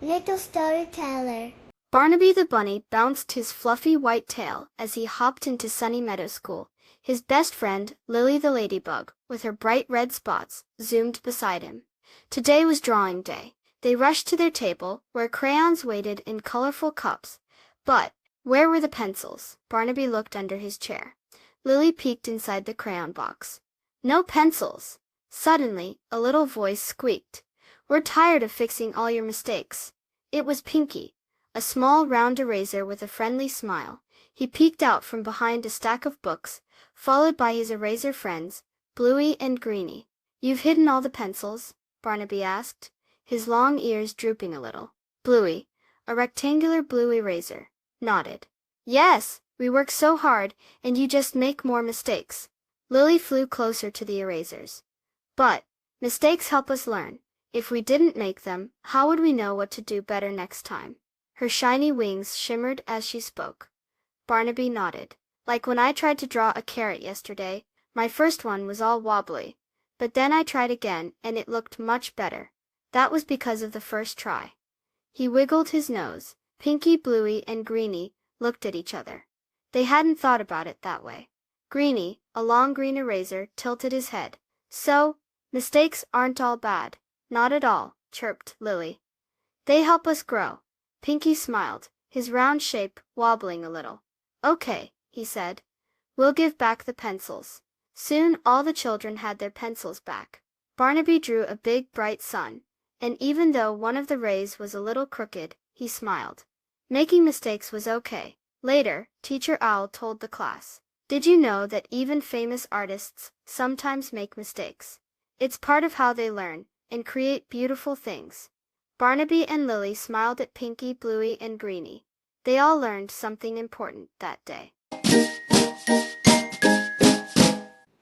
Little storyteller. Barnaby the bunny bounced his fluffy white tail as he hopped into Sunny Meadow School. His best friend, Lily the ladybug, with her bright red spots, zoomed beside him. Today was drawing day. They rushed to their table, where crayons waited in colorful cups. But where were the pencils? Barnaby looked under his chair. Lily peeked inside the crayon box. No pencils! Suddenly, a little voice squeaked. We're tired of fixing all your mistakes. It was Pinky, a small round eraser with a friendly smile. He peeked out from behind a stack of books, followed by his eraser friends, Bluey and Greenie. You've hidden all the pencils? Barnaby asked, his long ears drooping a little. Bluey, a rectangular blue eraser, nodded. Yes, we work so hard, and you just make more mistakes. Lily flew closer to the erasers. But mistakes help us learn. If we didn't make them, how would we know what to do better next time? Her shiny wings shimmered as she spoke. Barnaby nodded. Like when I tried to draw a carrot yesterday, my first one was all wobbly. But then I tried again, and it looked much better. That was because of the first try. He wiggled his nose. Pinky, Bluey, and Greenie looked at each other. They hadn't thought about it that way. Greenie, a long green eraser, tilted his head. So, mistakes aren't all bad. Not at all, chirped Lily. They help us grow. Pinky smiled, his round shape wobbling a little. Okay, he said. We'll give back the pencils. Soon all the children had their pencils back. Barnaby drew a big bright sun, and even though one of the rays was a little crooked, he smiled. Making mistakes was okay. Later, Teacher Owl told the class, did you know that even famous artists sometimes make mistakes? It's part of how they learn and create beautiful things. Barnaby and Lily smiled at Pinky, Bluey, and Greenie. They all learned something important that day.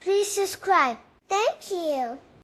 Please subscribe. Thank you.